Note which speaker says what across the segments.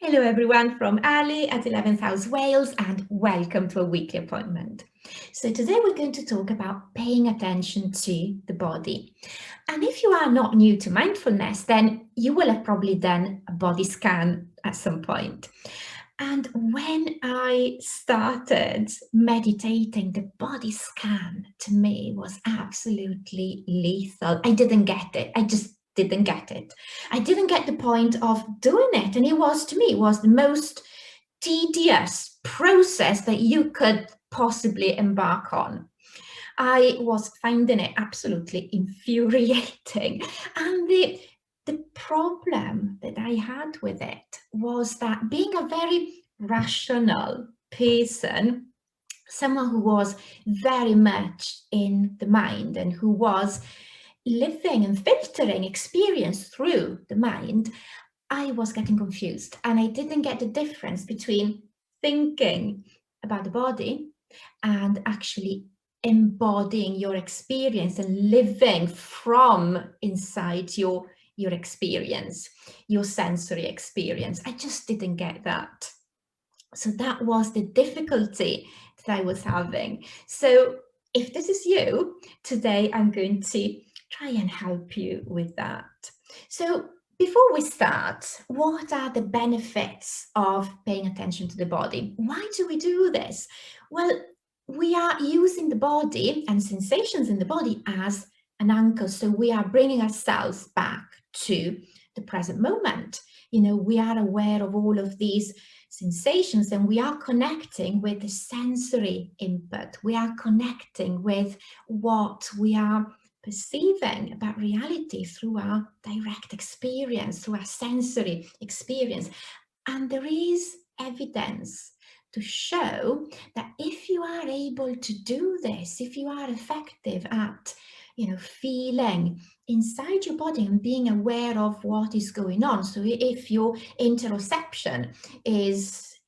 Speaker 1: Hello everyone from Ali at 11th House Wales and welcome to a weekly appointment. So today we're going to talk about paying attention to the body. And if you are not new to mindfulness, then you will have probably done a body scan at some point. And when I started meditating, the body scan to me was absolutely lethal. I didn't get it. I just didn't get it. I didn't get the point of doing it. And it was, to me, it was the most tedious process that you could possibly embark on. I was finding it absolutely infuriating. And the problem that I had with it was that being a very rational person, someone who was very much in the mind and who was living and filtering experience through the mind, I was getting confused and I didn't get the difference between thinking about the body and actually embodying your experience and living from inside your experience, your sensory experience. I just didn't get that. So that was the difficulty that I was having. So if this is you, today I'm going to try and help you with that. So before we start, what are the benefits of paying attention to the body? Why do we do this? Well, we are using the body and sensations in the body as an anchor. So we are bringing ourselves back to the present moment. You know, we are aware of all of these sensations and we are connecting with the sensory input. We are connecting with what we are perceiving about reality through our direct experience, through our sensory experience. And there is evidence to show that if you are able to do this, if you are effective at, feeling inside your body and being aware of what is going on. So if your interoception is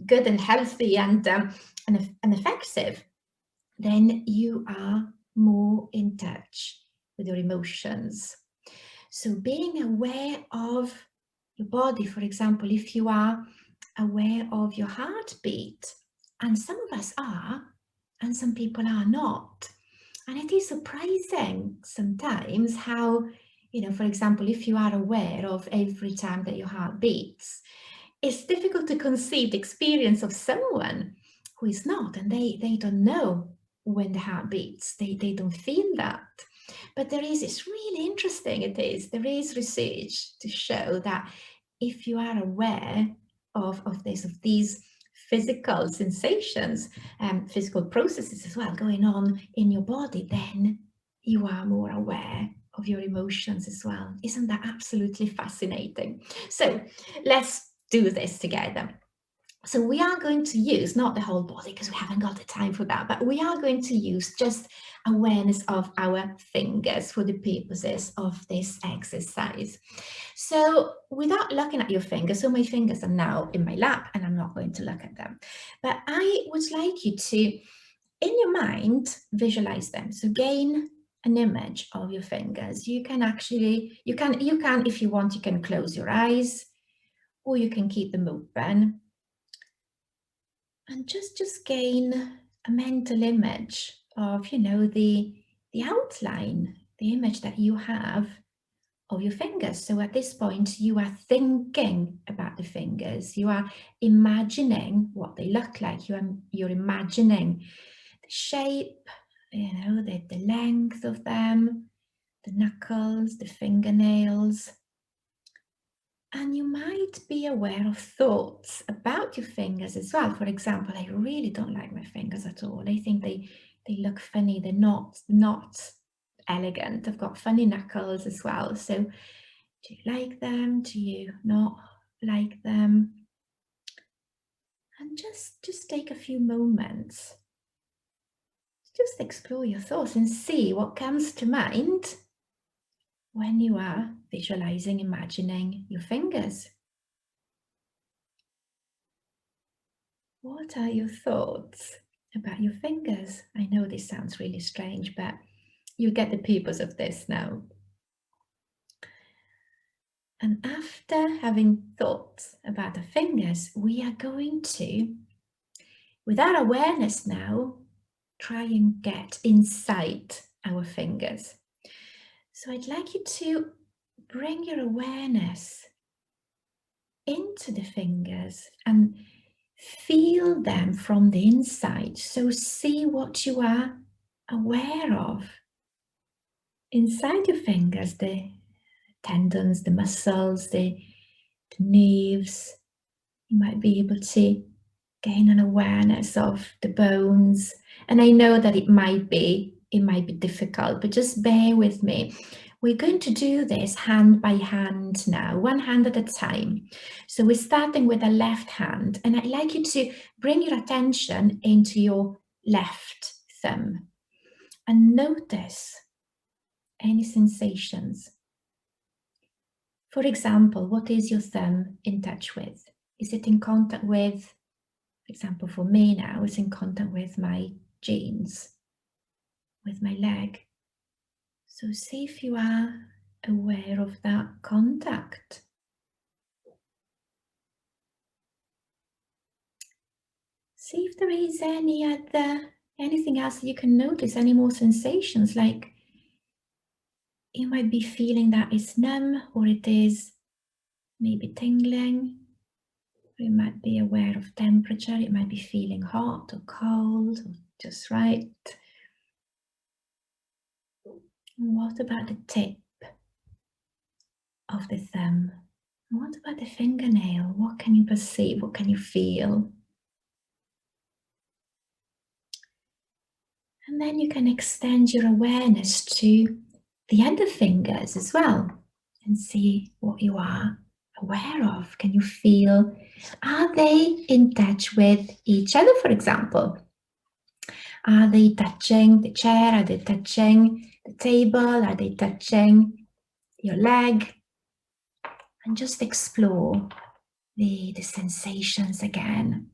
Speaker 1: good and healthy and effective, then you are more in touch with your emotions. So being aware of your body, for example, if you are aware of your heartbeat, and some of us are, and some people are not. And it is surprising sometimes how, for example, if you are aware of every time that your heart beats, it's difficult to conceive the experience of someone who is not, and they don't know when the heart beats. They don't feel that. But it's really interesting, there is research to show that if you are aware of these physical sensations and physical processes as well going on in your body, then you are more aware of your emotions as well. Isn't that absolutely fascinating? So let's do this together. So we are going to use, not the whole body because we haven't got the time for that, but we are going to use just awareness of our fingers for the purposes of this exercise. So without looking at your fingers, so my fingers are now in my lap and I'm not going to look at them, but I would like you to, in your mind, visualize them. So gain an image of your fingers. You can actually, if you want, you can close your eyes or you can keep them open. And just gain a mental image of, the outline, the image that you have of your fingers. So at this point, you are thinking about the fingers. You are imagining what they look like. You're imagining the shape, the length of them, the knuckles, the fingernails. And you might be aware of thoughts about your fingers as well. For example, I really don't like my fingers at all. I think they look funny. They're not elegant. I've got funny knuckles as well. So do you like them? Do you not like them? And just take a few moments. Just explore your thoughts and see what comes to mind when you are visualizing, imagining your fingers. What are your thoughts about your fingers? I know this sounds really strange, but you get the purpose of this now. And after having thoughts about the fingers, we are going to, with our awareness now, try and get inside our fingers. So I'd like you to bring your awareness into the fingers and feel them from the inside. So see what you are aware of inside your fingers, the tendons, the muscles, the nerves. You might be able to gain an awareness of the bones. And I know that it might be difficult, but just bear with me. We're going to do this hand by hand now, one hand at a time. So we're starting with the left hand, and I'd like you to bring your attention into your left thumb and notice any sensations. For example, what is your thumb in touch with? Is it in contact with, for example, for me now, it's in contact with my jeans, with my leg. So see if you are aware of that contact. See if there is anything else that you can notice, any more sensations, like you might be feeling that it's numb, or it is maybe tingling. You might be aware of temperature, it might be feeling hot or cold, or just right. What about the tip of the thumb? What about the fingernail? What can you perceive? What can you feel? And then you can extend your awareness to the other fingers as well and see what you are aware of. Can you feel, are they in touch with each other, for example? Are they touching the chair? Are they touching the table? Are they touching your leg? And just explore the sensations again.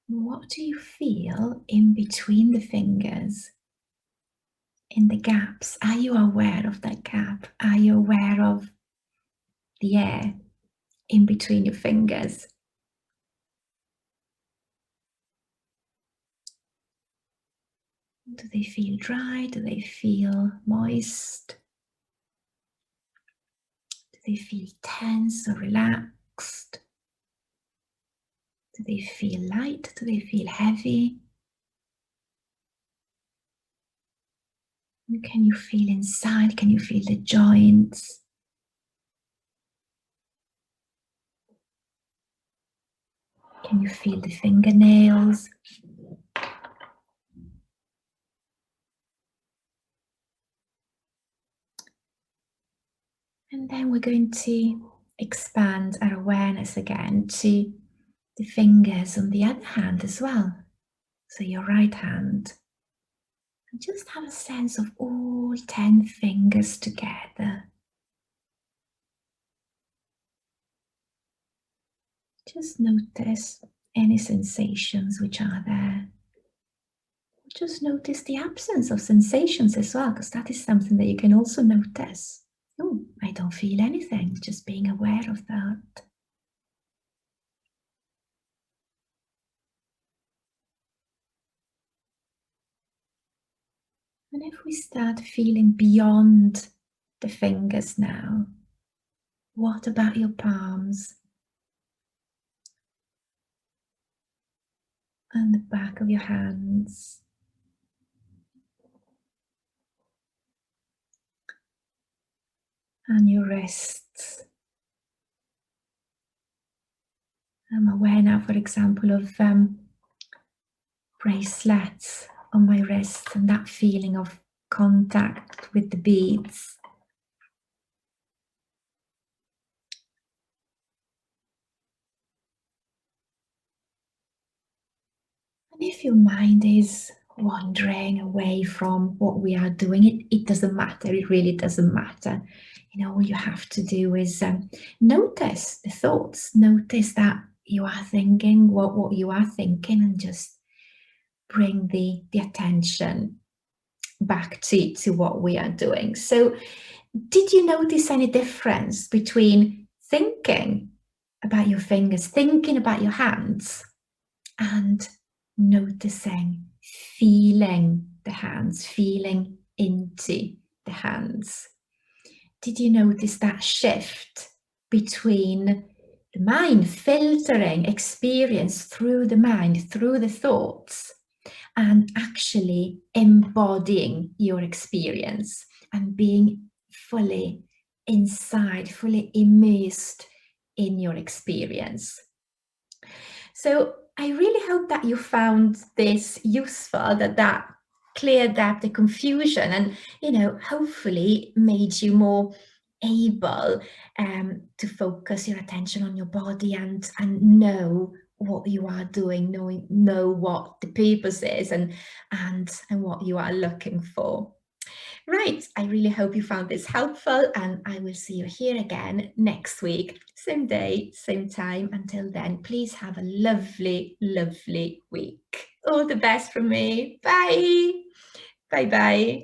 Speaker 1: What do you feel in between the fingers? In the gaps? Are you aware of that gap? Are you aware of the air in between your fingers? Do they feel dry? Do they feel moist? Do they feel tense or relaxed? Do they feel light? Do they feel heavy? And can you feel inside? Can you feel the joints? Can you feel the fingernails? And then we're going to expand our awareness again to the fingers on the other hand as well. So your right hand. And just have a sense of all 10 fingers together. Just notice any sensations which are there. Just notice the absence of sensations as well, because that is something that you can also notice. Oh, I don't feel anything, just being aware of that. And if we start feeling beyond the fingers now, what about your palms? And the back of your hands? And your wrists? I'm aware now, for example, of bracelets on my wrists and that feeling of contact with the beads. And if your mind is wandering away from what we are doing, it doesn't matter. It really doesn't matter. All you have to do is notice the thoughts, notice that you are thinking what you are thinking, and just bring the attention back to what we are doing. So did you notice any difference between thinking about your fingers, thinking about your hands, and noticing, feeling the hands, feeling into the hands? Did you notice that shift between the mind filtering experience through the mind, through the thoughts, and actually embodying your experience and being fully inside, fully immersed in your experience? So I really hope that you found this useful, that cleared up the confusion and, hopefully made you more able to focus your attention on your body and know what you are doing, know what the purpose is and what you are looking for. Right, I really hope you found this helpful, and I will see you here again next week, same day, same time. Until then, please have a lovely, lovely week. All the best from me. Bye. Bye bye.